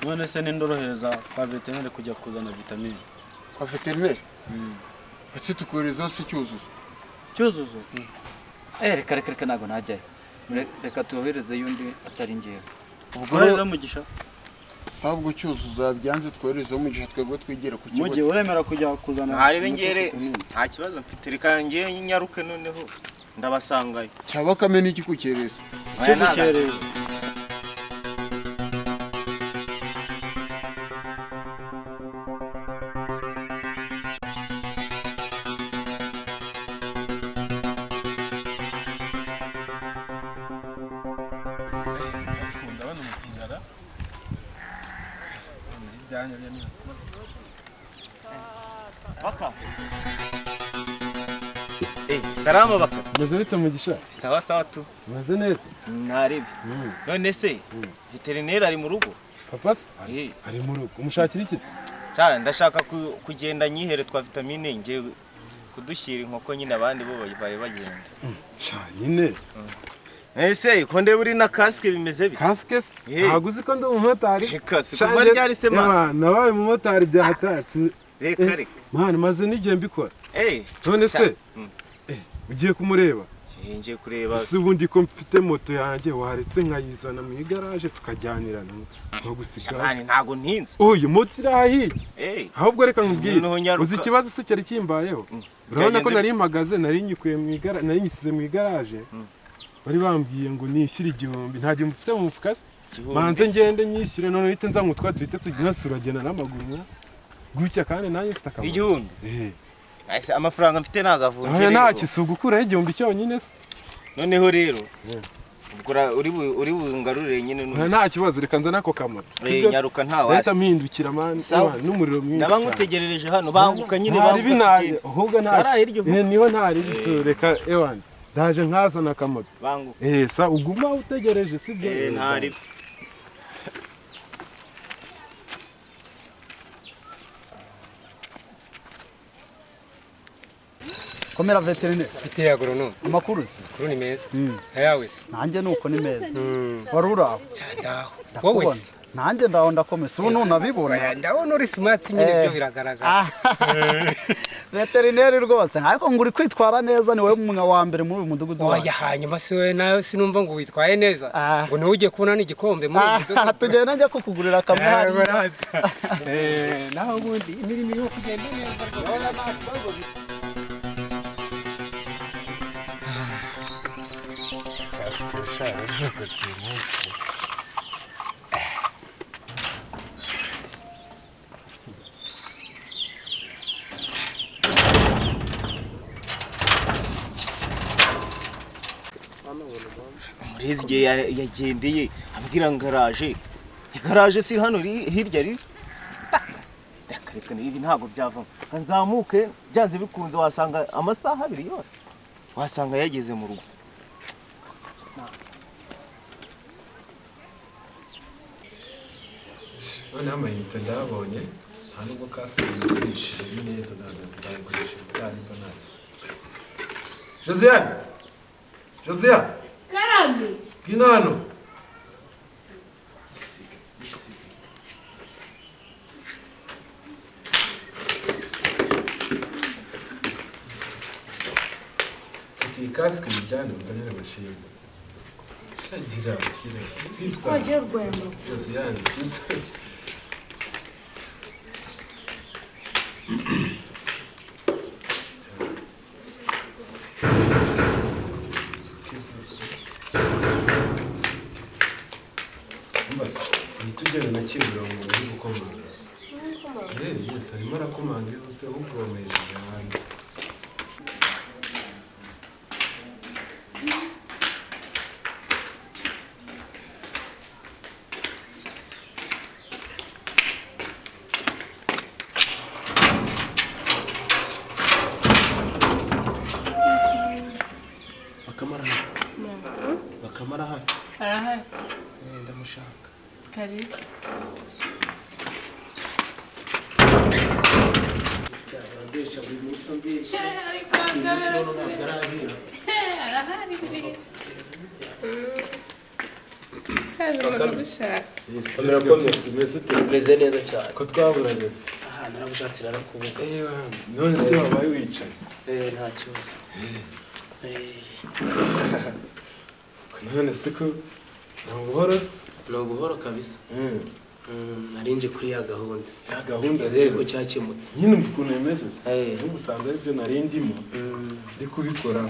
none se nindorohereza kwa veterineri kujya kuzana vitamine kwa veterineri ese tukohereza se cyuzuzo reka ntago najyayo reka tuyohereze yundi atari njyewe ubwo rero mugisha sabwo cyuzuzo byanze twohereza mugisha twebwe twigera ku kigo mugiye uremera kujya kuzana harebe ngere nta kibazo mfite reka ngiye nyaruke noneho ndabasangayo cyaba kamene iki kukereza cyo gukereza Baka. Salama baka. Meze bite mugisha? Sawa tu. Meze neza? Naribi. None se veterineri ari mu rugo? Papa ari mu rugo. Umushakira iki se? Cyane ndashaka kugenda nyihere twa vitamine ngiye kudushyira inkoko nyine abandi bo baye bagenda. Sha nyine. Ese ko ndebe uri na casque bimeze bite? Casque? Ntago uzi ko ndi umumotari? Reka kuva ryari se ma. Nabaye umumotari bya hatasi. Reka. Mwana maze n'igihe mbikora. None se ugiye kumureba? Ngiye kureba. Ese ubundi ko mfite moto yanjye waretse nkayizana mu garage tukajyanirana nko gusiga. Cyane ntago ntinze. Oye moto irahije. Ahubwo reka nkubwire. Uzi ikibazo se cyari kimbayeho? Urabona ko nari mpagaze nari nyikuye mu garage nari nyisize mu garage. Bari bambwiye ngo nishyire 1000 nta gihe mfite mu mufuka. Manze ngende nyishyire none uhite nza nkutwa tuhite tujya suragena n'amaguru. Gucya kandi nanjye mfite akamaro. 1000. Ese amafaranga mfite nagavunje. Nta kisugukura 1000 cyonyine se. Noneho rero ubwo uri bungarurire nyine nta kibazo reka nza nako kamoto. Nyaruka nta wasi. Leta mpindukira mani n'umuriro mwinshi. Naba ngutegerereje hano banguka nyine banguka. Ahubwo nta. Niho ntari reka ewan. Daje nkazana kamoto. Banguka. Sa uguma utegereje sibyo. Ntari. Komera veterineri. Bite agronome. Amakuru se. Kuri ni meza. Ayawe se. Nanjye nuko ni meza. Waruraho. Cyandaho. Wowe se. Nanjye ndaho ndakomeza ubu nunabibona. Ndabona uri smart nyine byo biragaragara. Veterineri rwose ariko nguri kwitwara neza ni wowe umwe wa mbere muri uyu mudugudu. Oya hanyuma se we nayo sinumva ngo witwaye neza. Ngo nawe ugiye kubona n'igikombe muri uyu mudugudu. Tugenda njya kukugurira kamwe hari. Naho ubundi imirimo yo kugenda neza. Скучаю, жука тянуть. Murizi gihe yagendeye ambwira ngaraje si hano hirya ri. Reka ibi ntago byavamo. Kanzamuke byanze bikunze wasanga amasaha 2 yose. Wasanga yageze mu rugo. None amayinite ndabonye nta nubwo kasubirishije neza nzagurisha cyane mbona. Josiane Karame Ginano Fiti casque bijyane mutanyere mashini. Shagira sister. Kwaje rwemo. Josiane sister. Nitugere na kibura mu muri gukomanga. Yes, arimo arakomanga upromeje cyane. Bakamara hano. Aha. Ndamushaka. Karibu. Tumeze neza cyane. ko twaburageze Aha narabushatse narakubuze. none se wabaye wicaye Nta kibazo. none se ko ntubuhoro se Ni ubuhoro kabisa. Narinje kuri ya gahunda. ya gahunda Izere ko cyakemutse. nyine ukuntu bimeze n'ubusanzwe aribyo nari ndimo ndi kubikora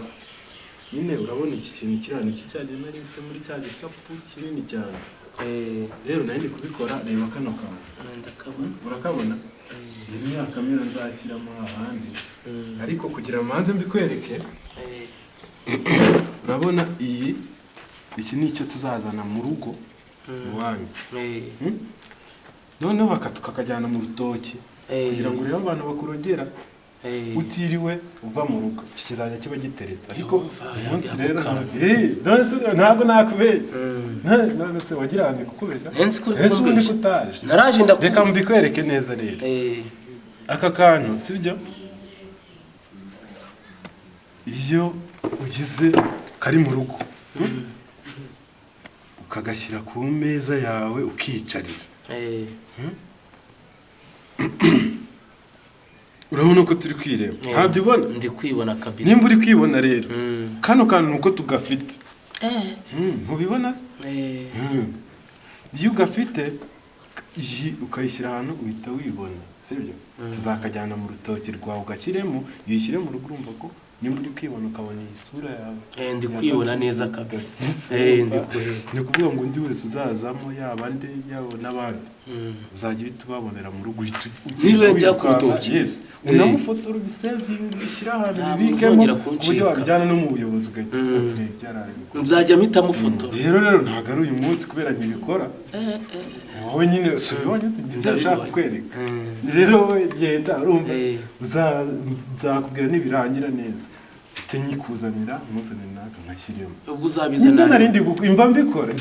nyine urabona iki kintu kirana iki cyajya nari mfite muri cya gikapu kinini cyane rero nari ndi kubikora reba kano kantu Ndakabona. urakabona iyi ni ya kamera nzashyiramo ahandi ariko kugira manze mbikwereke urabona iki ni icyo tuzazana mu rugo iwanyu noneho kakajyana mu rutoki kugira ngo urebe abantu bakurogera utiriwe uva mu rugo iki kizajya kiba giteretse ariko umunsi rero ntabwo nakubeshya none se wagira ngo kukubeshya ese ubundi kutaje naraje reka mbikwereke neza rero aka kantu sibyo iyo ugize kari mu rugo ukagashyira ku meza yawe ukiyicarira urabona ko turi kwireba ntabyo ubona ndi kwibona kabisa nimba uri kwibona rero kano kantu nuko tugafite ntubibona se iyo ugafite iyi ukayishyira ahantu uhita wibona sibyo tuzakajyana mu rutoki rwawe ugashyiremo uyishyire mu rugo urumva ko nimba uri kwibona ukabona iyi sura yawe ndi kwibona neza kabisa ni ukuvuga ngo undi wese uzazamo yaba nde yaba n'abandi uzajya uhita ubabonera mu rugo uhita niriwe njya ku rutoki unamufotora ubisevinge ubishyira ahantu ubibikemo ku buryo wabijyana no mu buyobozi ugahita ubatureba ibyarari nzajya mpita mufotora rero ntabwo ari uyu munsi kubera ntibikora wowe nyine si ubibonye se njye ndashaka kukwereka rero wowe genda urumva nzakubwira nibirangira neza nyikuzanira ntuzanire naka nkashyiremo ubwo uzabizana narindi imba mbikora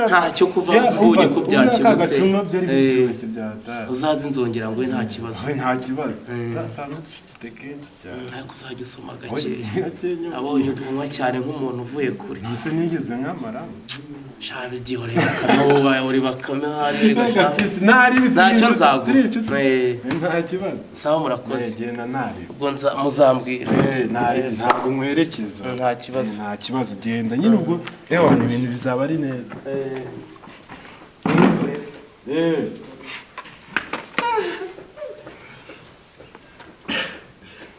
ntacyo kuva mbonye ko byakemutse byatari uzaze inzongera ngo nta kibazo nta kibazo zasanga ufite kenshi cyane ariko uzajya usoma gake abonye ubunywa cyane nk'umuntu uvuye kure ntase nigeze nkamara shari byihoreye bakame uri bakame handi ntacyo nzagura nta kibazo sawa murakoze genda nari ubwo muzambwira ntabwo nkwerekeza nta kibazo nta kibazo genda nyine ubwo yewe ibintu bizaba ari neza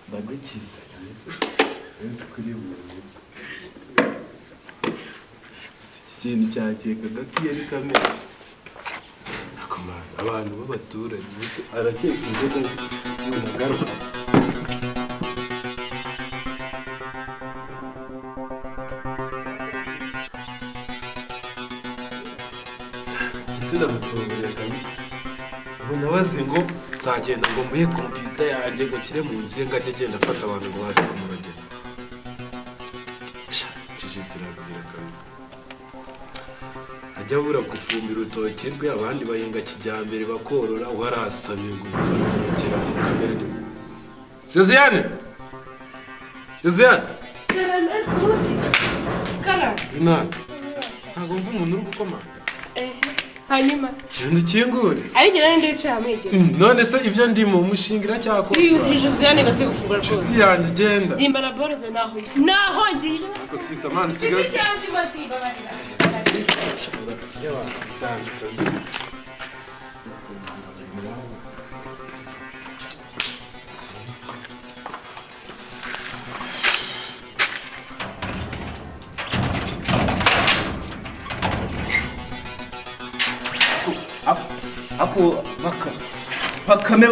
ndagukiza kuri buri ikintu cyakekaga ko iyo ari kamera abantu b'abaturage arakeka inzoga y'umugaro sinamutunguye kabisa ubu nabaze ngo nzagenda ngo mbuye kompiyuta yanjye ngo nshyire mu nzu ye ngo ajye agenda afata abantu ngo baze kumurogera jiji zirabwira kabisa ajya abura gufumbira urutoki rwe abandi bahinga kijyambere bakorora warasamye ngo baramurogera mu kamera n'ibindi Josiane ntabwo mva umuntu uri gukomanga hanyuma genda ukingure ariko nari ndicaye amege none se ibyo ndimo umushingira cyakora yuzuje Josiane gase gufungura rwose nshuti yanjye genda dimba na boroze naho ngiye ko sister man sigaye cyangwa imatiba barira bakame